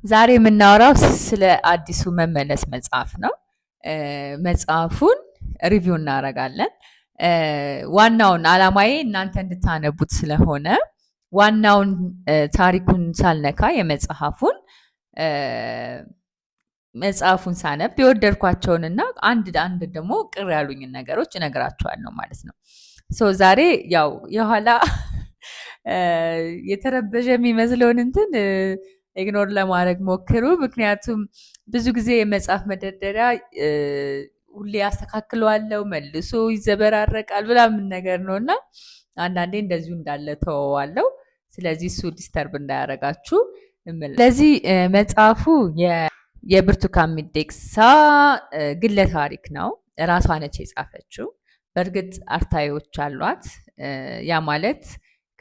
ዛሬ የምናወራው ስለ አዲሱ መመለስ መጽሐፍ ነው። መጽሐፉን ሪቪው እናደርጋለን። ዋናውን አላማዬ እናንተ እንድታነቡት ስለሆነ ዋናውን ታሪኩን ሳልነካ መጽሐፉን ሳነብ የወደድኳቸውንና አንድ ደግሞ ቅር ያሉኝን ነገሮች እነግራችኋለሁ ማለት ነው። ዛሬ ያው የኋላ የተረበሸ የሚመስለውን እንትን ኢግኖር ለማድረግ ሞክሩ። ምክንያቱም ብዙ ጊዜ የመጽሐፍ መደርደሪያ ሁሌ አስተካክለዋለሁ፣ መልሶ ይዘበራረቃል ምናምን ነገር ነው እና አንዳንዴ እንደዚሁ እንዳለ ተወዋለሁ። ስለዚህ እሱ ዲስተርብ እንዳያደርጋችሁ። ስለዚህ መጽሐፉ የብርቱካን ሚደቅሳ ግለ ታሪክ ነው። ራሷ ነች የጻፈችው። በእርግጥ አርታዮች አሏት። ያ ማለት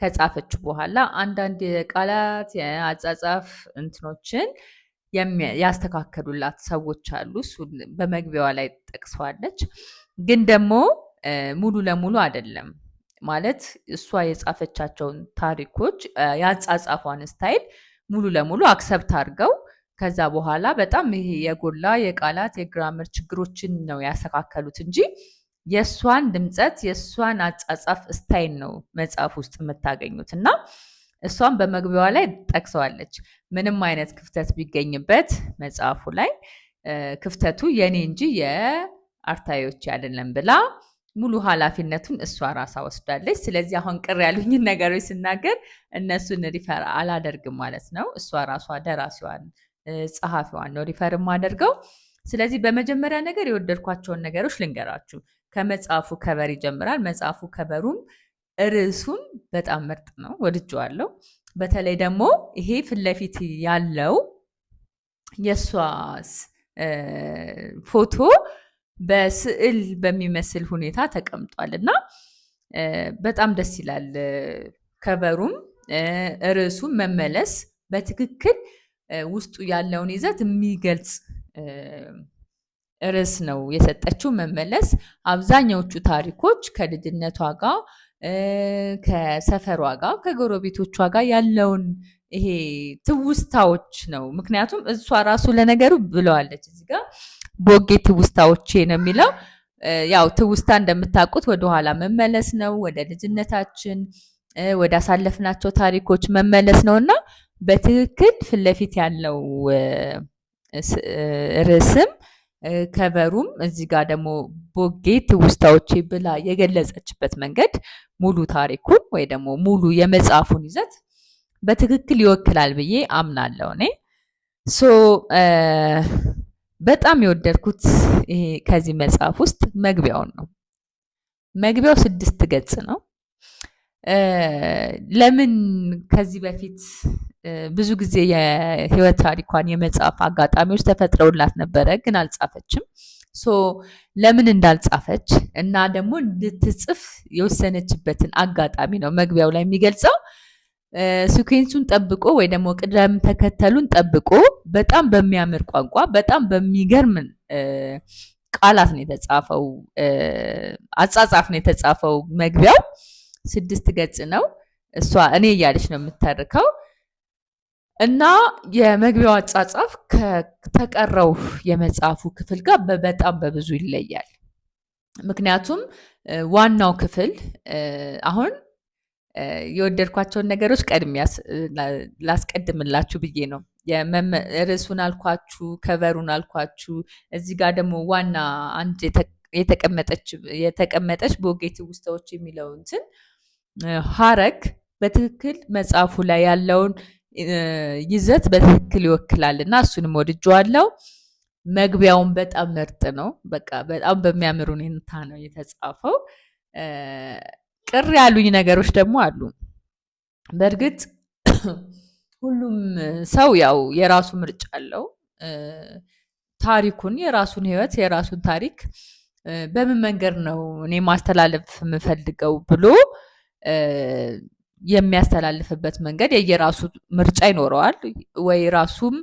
ከጻፈች በኋላ አንዳንድ የቃላት የአጻጻፍ እንትኖችን ያስተካከሉላት ሰዎች አሉ። እሱ በመግቢያዋ ላይ ጠቅሰዋለች። ግን ደግሞ ሙሉ ለሙሉ አይደለም ማለት እሷ የጻፈቻቸውን ታሪኮች ያጻጻፏን ስታይል ሙሉ ለሙሉ አክሰብት አድርገው ከዛ በኋላ በጣም ይሄ የጎላ የቃላት የግራመር ችግሮችን ነው ያስተካከሉት እንጂ የእሷን ድምፀት የእሷን አጻጻፍ ስታይል ነው መጽሐፍ ውስጥ የምታገኙት። እና እሷን በመግቢያዋ ላይ ጠቅሰዋለች። ምንም አይነት ክፍተት ቢገኝበት መጽሐፉ ላይ ክፍተቱ የኔ እንጂ የአርታዮች አይደለም ብላ ሙሉ ኃላፊነቱን እሷ ራሳ ወስዳለች። ስለዚህ አሁን ቅር ያሉኝን ነገሮች ስናገር እነሱን ሪፈር አላደርግም ማለት ነው። እሷ ራሷ ደራሲዋን ጸሐፊዋን ነው ሪፈር የማደርገው። ስለዚህ በመጀመሪያ ነገር የወደድኳቸውን ነገሮች ልንገራችሁ። ከመጽሐፉ ከበር ይጀምራል። መጽሐፉ ከበሩም ርዕሱም በጣም ምርጥ ነው፣ ወድጄዋለሁ። በተለይ ደግሞ ይሄ ፊት ለፊት ያለው የእሷ ፎቶ በስዕል በሚመስል ሁኔታ ተቀምጧል እና በጣም ደስ ይላል። ከበሩም ርዕሱም መመለስ በትክክል ውስጡ ያለውን ይዘት የሚገልጽ ርዕስ ነው የሰጠችው። መመለስ አብዛኛዎቹ ታሪኮች ከልጅነቷ ጋር ከሰፈሯ ጋር ከጎረቤቶቿ ጋር ያለውን ይሄ ትውስታዎች ነው። ምክንያቱም እሷ ራሱ ለነገሩ ብለዋለች እዚህ ጋር ቦጌ ትውስታዎቼ ነው የሚለው። ያው ትውስታ እንደምታውቁት ወደኋላ መመለስ ነው፣ ወደ ልጅነታችን ወደ አሳለፍናቸው ታሪኮች መመለስ ነው እና በትክክል ፊት ለፊት ያለው ርዕስም ከበሩም እዚህ ጋር ደግሞ ቦጌ ትውስታዎቼ ብላ የገለጸችበት መንገድ ሙሉ ታሪኩን ወይ ደግሞ ሙሉ የመጽሐፉን ይዘት በትክክል ይወክላል ብዬ አምናለሁ እኔ። በጣም የወደድኩት ይሄ ከዚህ መጽሐፍ ውስጥ መግቢያውን ነው። መግቢያው 6 ገጽ ነው። ለምን ከዚህ በፊት ብዙ ጊዜ የህይወት ታሪኳን የመጽሐፍ አጋጣሚዎች ተፈጥረውላት ነበረ፣ ግን አልጻፈችም። ለምን እንዳልጻፈች እና ደግሞ እንድትጽፍ የወሰነችበትን አጋጣሚ ነው መግቢያው ላይ የሚገልጸው። ሲኩዌንሱን ጠብቆ ወይ ደግሞ ቅደም ተከተሉን ጠብቆ በጣም በሚያምር ቋንቋ በጣም በሚገርም ቃላት ነው የተጻፈው፣ አጻጻፍ ነው የተጻፈው። መግቢያው 6 ገጽ ነው። እሷ እኔ እያለች ነው የምተርከው እና የመግቢያው አጻጻፍ ከተቀረው የመጽሐፉ ክፍል ጋር በጣም በብዙ ይለያል። ምክንያቱም ዋናው ክፍል አሁን የወደድኳቸውን ነገሮች ቀድሜ ላስቀድምላችሁ ብዬ ነው። ርዕሱን አልኳችሁ፣ ከቨሩን አልኳችሁ። እዚህ ጋር ደግሞ ዋና አንድ የተቀመጠች ቦጌ ትውስታዎች የሚለው እንትን ሀረግ በትክክል መጽሐፉ ላይ ያለውን ይዘት በትክክል ይወክላል እና እሱንም ወድጄዋለሁ። መግቢያውን በጣም ምርጥ ነው። በቃ በጣም በሚያምር ሁኔታ ነው የተጻፈው። ቅር ያሉኝ ነገሮች ደግሞ አሉ። በእርግጥ ሁሉም ሰው ያው የራሱ ምርጫ አለው። ታሪኩን የራሱን ህይወት የራሱን ታሪክ በምን መንገድ ነው እኔ ማስተላለፍ የምፈልገው ብሎ የሚያስተላልፍበት መንገድ የየራሱ ምርጫ ይኖረዋል። ወይ ራሱም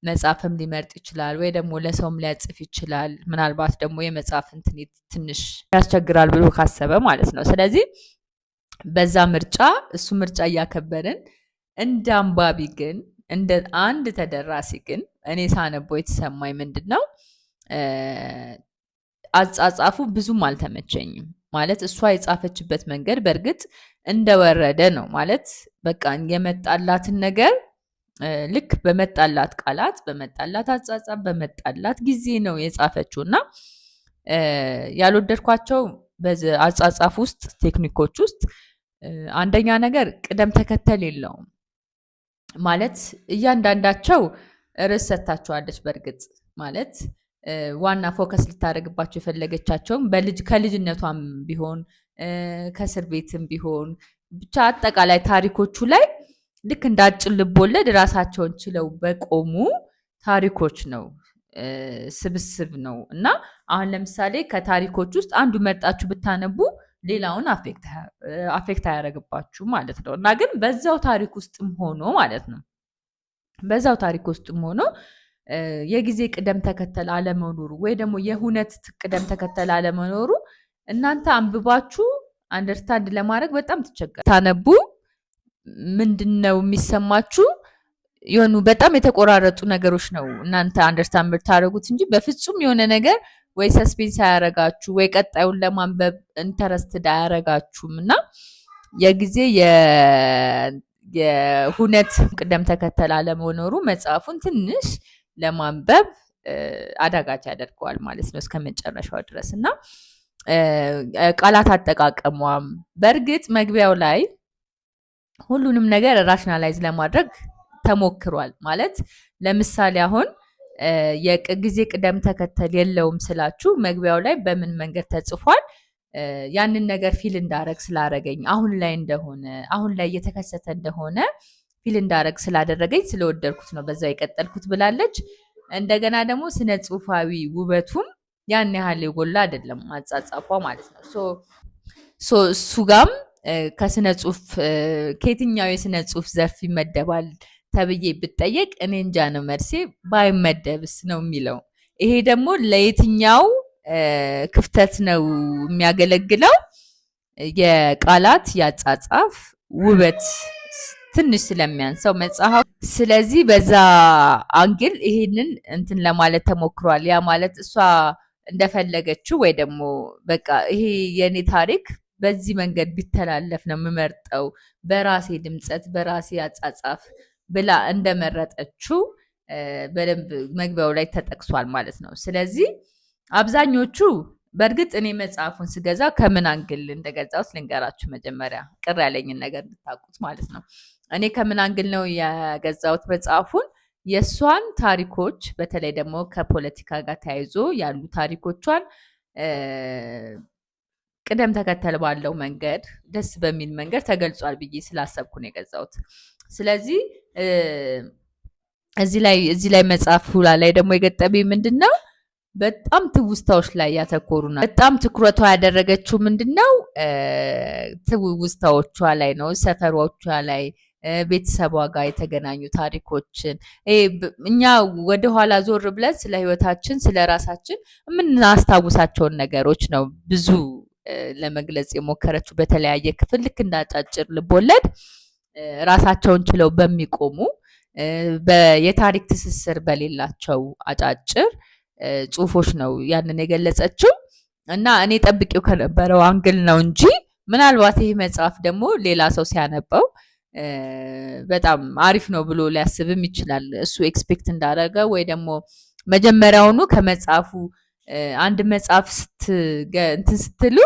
መጽሐፍም ሊመርጥ ይችላል፣ ወይ ደግሞ ለሰውም ሊያጽፍ ይችላል። ምናልባት ደግሞ የመጽሐፍ እንትን ትንሽ ያስቸግራል ብሎ ካሰበ ማለት ነው። ስለዚህ በዛ ምርጫ እሱ ምርጫ እያከበርን እንደ አንባቢ ግን እንደ አንድ ተደራሲ ግን እኔ ሳነበው የተሰማኝ ምንድን ነው አጻጻፉ ብዙም አልተመቸኝም። ማለት እሷ የጻፈችበት መንገድ በእርግጥ እንደወረደ ነው። ማለት በቃ የመጣላትን ነገር ልክ በመጣላት ቃላት፣ በመጣላት አጻጻፍ፣ በመጣላት ጊዜ ነው የጻፈችው እና ያልወደድኳቸው አጻጻፍ ውስጥ ቴክኒኮች ውስጥ አንደኛ ነገር ቅደም ተከተል የለውም። ማለት እያንዳንዳቸው ርዕስ ሰጥታችኋለች። በእርግጥ ማለት ዋና ፎከስ ልታደርግባቸው የፈለገቻቸውም ከልጅነቷም ቢሆን ከእስር ቤትም ቢሆን ብቻ አጠቃላይ ታሪኮቹ ላይ ልክ እንደ አጭር ልቦለድ ራሳቸውን ችለው በቆሙ ታሪኮች ነው፣ ስብስብ ነው እና አሁን ለምሳሌ ከታሪኮች ውስጥ አንዱ መርጣችሁ ብታነቡ ሌላውን አፌክት አያደርግባችሁ ማለት ነው እና ግን በዛው ታሪክ ውስጥም ሆኖ ማለት ነው በዛው ታሪክ ውስጥም ሆኖ የጊዜ ቅደም ተከተል አለመኖሩ ወይ ደግሞ የሁነት ቅደም ተከተል አለመኖሩ እናንተ አንብባችሁ አንደርስታንድ ለማድረግ በጣም ታነቡ ምንድን ነው የሚሰማችሁ? የሆኑ በጣም የተቆራረጡ ነገሮች ነው እናንተ አንደርስታንድ የምታደርጉት እንጂ በፍጹም የሆነ ነገር ወይ ሰስፔንስ አያረጋችሁ ወይ ቀጣዩን ለማንበብ ኢንተረስትድ አያረጋችሁም እና የጊዜ የሁነት ቅደም ተከተል አለመኖሩ መጽሐፉን ትንሽ ለማንበብ አዳጋች ያደርገዋል ማለት ነው እስከ መጨረሻው ድረስ እና ቃላት አጠቃቀሟም በእርግጥ መግቢያው ላይ ሁሉንም ነገር ራሽናላይዝ ለማድረግ ተሞክሯል። ማለት ለምሳሌ አሁን የጊዜ ቅደም ተከተል የለውም ስላችሁ መግቢያው ላይ በምን መንገድ ተጽፏል ያንን ነገር ፊል እንዳረግ ስላረገኝ አሁን ላይ እንደሆነ አሁን ላይ እየተከሰተ እንደሆነ ፊል እንዳረግ ስላደረገኝ ስለወደድኩት ነው በዛ የቀጠልኩት ብላለች። እንደገና ደግሞ ስነ ጽሁፋዊ ውበቱም ያን ያህል የጎላ አይደለም አጻጻፏ ማለት ነው። እሱ ጋም ከስነ ጽሁፍ ከየትኛው የስነ ጽሁፍ ዘርፍ ይመደባል ተብዬ ብጠየቅ እኔ እንጃ ነው መልሴ፣ ባይመደብስ ነው የሚለው። ይሄ ደግሞ ለየትኛው ክፍተት ነው የሚያገለግለው? የቃላት ያጻጻፍ ውበት ትንሽ ስለሚያንሰው መጽሐፍ። ስለዚህ በዛ አንግል ይሄንን እንትን ለማለት ተሞክሯል። ያ ማለት እሷ እንደፈለገችው ወይ ደግሞ በቃ ይሄ የኔ ታሪክ በዚህ መንገድ ቢተላለፍ ነው የምመርጠው በራሴ ድምጸት በራሴ አጻጻፍ ብላ እንደመረጠችው በደንብ መግቢያው ላይ ተጠቅሷል ማለት ነው። ስለዚህ አብዛኞቹ በእርግጥ እኔ መጽሐፉን ስገዛ ከምን አንግል እንደገዛሁት ልንገራችሁ። መጀመሪያ ቅር ያለኝን ነገር እንድታውቁት ማለት ነው። እኔ ከምን አንግል ነው የገዛሁት መጽሐፉን? የእሷን ታሪኮች በተለይ ደግሞ ከፖለቲካ ጋር ተያይዞ ያሉ ታሪኮቿን ቅደም ተከተል ባለው መንገድ ደስ በሚል መንገድ ተገልጿል ብዬ ስላሰብኩ ነው የገዛሁት። ስለዚህ እዚህ ላይ መጽሐፉ ላይ ደግሞ የገጠመኝ ምንድን ነው በጣም ትውስታዎች ላይ ያተኮሩ ናቸው። በጣም ትኩረቷ ያደረገችው ምንድን ነው ትውስታዎቿ ላይ ነው፣ ሰፈሮቿ ላይ ቤተሰቧ ጋር የተገናኙ ታሪኮችን እኛ ወደኋላ ዞር ብለን ስለ ህይወታችን ስለ ራሳችን የምናስታውሳቸውን ነገሮች ነው ብዙ ለመግለጽ የሞከረችው በተለያየ ክፍል ልክ እንዳጫጭር ልቦለድ ራሳቸውን ችለው በሚቆሙ የታሪክ ትስስር በሌላቸው አጫጭር ጽሁፎች ነው ያንን የገለጸችው እና እኔ ጠብቄው ከነበረው አንግል ነው እንጂ ምናልባት ይህ መጽሐፍ ደግሞ ሌላ ሰው ሲያነበው በጣም አሪፍ ነው ብሎ ሊያስብም ይችላል። እሱ ኤክስፔክት እንዳደረገ ወይ ደግሞ መጀመሪያውኑ ከመጽሐፉ አንድ መጽሐፍ እንትን ስትሉ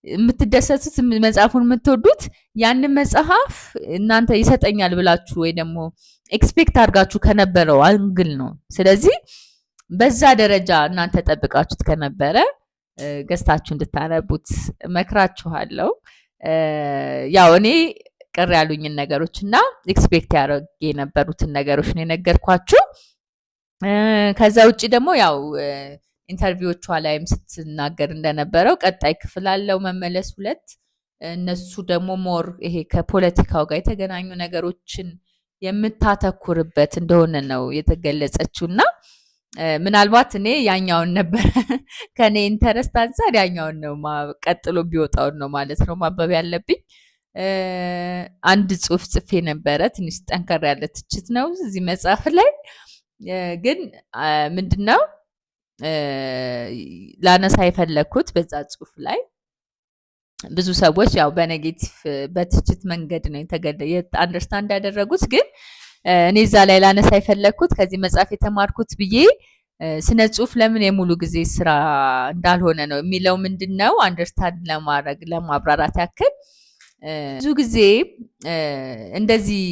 የምትደሰቱት መጽሐፉን የምትወዱት ያንን መጽሐፍ እናንተ ይሰጠኛል ብላችሁ ወይ ደግሞ ኤክስፔክት አድርጋችሁ ከነበረው አንግል ነው። ስለዚህ በዛ ደረጃ እናንተ ጠብቃችሁት ከነበረ ገዝታችሁ እንድታነቡት መክራችኋለሁ። ያው እኔ ቅር ያሉኝን ነገሮች እና ኤክስፔክት ያደርግ የነበሩትን ነገሮች ነው የነገርኳችሁ። ከዛ ውጭ ደግሞ ያው ኢንተርቪዎቿ ላይም ስትናገር እንደነበረው ቀጣይ ክፍል አለው መመለስ 2 እነሱ ደግሞ ሞር ይሄ ከፖለቲካው ጋር የተገናኙ ነገሮችን የምታተኩርበት እንደሆነ ነው የተገለጸችው እና ምናልባት እኔ ያኛውን ነበር ከኔ ኢንተረስት አንፃር ያኛውን ነው ቀጥሎ ቢወጣውን ነው ማለት ነው ማንበብ ያለብኝ። አንድ ጽሁፍ ጽፌ ነበረ። ትንሽ ጠንከር ያለ ትችት ነው እዚህ መጽሐፍ ላይ ግን ምንድነው ላነሳ የፈለግኩት በዛ ጽሁፍ ላይ ብዙ ሰዎች ያው በኔጌቲቭ በትችት መንገድ ነው አንደርስታንድ ያደረጉት። ግን እኔ እዛ ላይ ላነሳ የፈለግኩት ከዚህ መጽሐፍ የተማርኩት ብዬ ስነ ጽሁፍ ለምን የሙሉ ጊዜ ስራ እንዳልሆነ ነው የሚለው ምንድን ነው አንደርስታንድ ለማድረግ ለማብራራት ያክል ብዙ ጊዜ እንደዚህ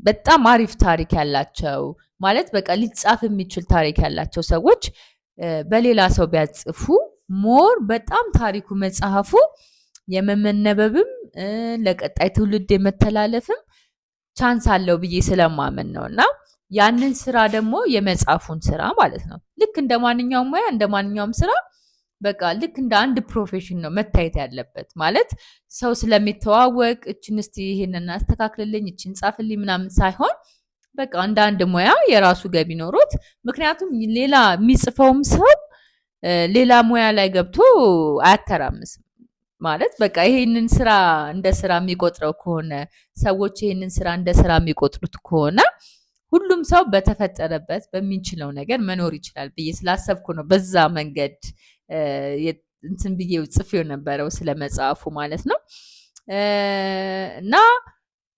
በጣም አሪፍ ታሪክ ያላቸው ማለት በቃ ሊጻፍ የሚችል ታሪክ ያላቸው ሰዎች በሌላ ሰው ቢያጽፉ ሞር በጣም ታሪኩ መጽሐፉ የመመነበብም ለቀጣይ ትውልድ የመተላለፍም ቻንስ አለው ብዬ ስለማመን ነው። እና ያንን ስራ ደግሞ የመጽሐፉን ስራ ማለት ነው ልክ እንደ ማንኛውም ሙያ እንደ ማንኛውም ስራ በቃ ልክ እንደ አንድ ፕሮፌሽን ነው መታየት ያለበት። ማለት ሰው ስለሚተዋወቅ እችን እስቲ ይሄንን አስተካክልልኝ እችን ጻፍልኝ ምናምን ሳይሆን በቃ እንደ አንድ ሙያ የራሱ ገቢ ኖሮት ምክንያቱም ሌላ የሚጽፈውም ሰው ሌላ ሙያ ላይ ገብቶ አያተራምስም። ማለት በቃ ይሄንን ስራ እንደ ስራ የሚቆጥረው ከሆነ ሰዎች ይሄንን ስራ እንደ ስራ የሚቆጥሩት ከሆነ ሁሉም ሰው በተፈጠረበት በሚችለው ነገር መኖር ይችላል ብዬ ስላሰብኩ ነው በዛ መንገድ እንትን ብዬው ጽፌው ነበረው ስለ መጽሐፉ ማለት ነው።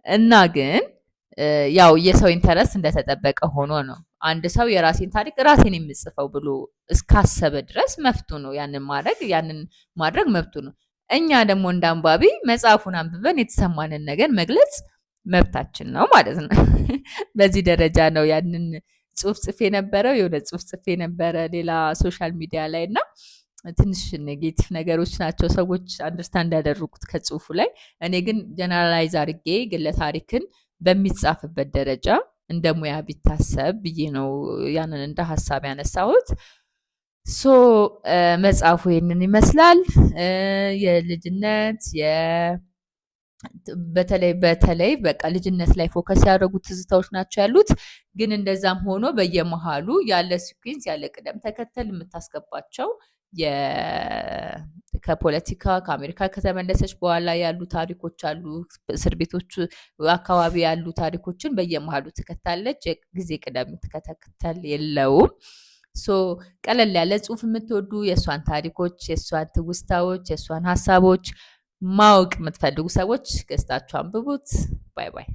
እና ግን ያው የሰው ኢንተረስት እንደተጠበቀ ሆኖ ነው አንድ ሰው የራሴን ታሪክ ራሴን የምጽፈው ብሎ እስካሰበ ድረስ መፍቱ ነው ያንን ማድረግ መብቱ ነው። እኛ ደግሞ እንደ አንባቢ መጽሐፉን አንብበን የተሰማንን ነገር መግለጽ መብታችን ነው ማለት ነው። በዚህ ደረጃ ነው ያንን ጽሁፍ ጽፌ ነበረው። የሆነ ጽሁፍ ጽፌ ነበረ ሌላ ሶሻል ሚዲያ ላይ እና ትንሽ ኔጌቲቭ ነገሮች ናቸው ሰዎች አንደርስታንድ ያደረጉት ከጽሁፉ ላይ። እኔ ግን ጀነራላይዝ አድርጌ ግለ ታሪክን በሚጻፍበት ደረጃ እንደ ሙያ ቢታሰብ ብዬ ነው ያንን እንደ ሀሳብ ያነሳሁት። ሶ መጽሐፉ ይህንን ይመስላል። የልጅነት በተለይ በቃ ልጅነት ላይ ፎከስ ያደረጉ ትዝታዎች ናቸው ያሉት። ግን እንደዛም ሆኖ በየመሃሉ ያለ ሲኩዌንስ ያለ ቅደም ተከተል የምታስገባቸው ከፖለቲካ ከአሜሪካ ከተመለሰች በኋላ ያሉ ታሪኮች አሉ። እስር ቤቶቹ አካባቢ ያሉ ታሪኮችን በየመሃሉ ትከታለች። የጊዜ ቅደም ተከተል የለውም። ሶ ቀለል ያለ ጽሁፍ የምትወዱ የእሷን ታሪኮች፣ የእሷን ትውስታዎች፣ የእሷን ሀሳቦች ማወቅ የምትፈልጉ ሰዎች ገዝታችሁ አንብቡት። ባይ ባይ።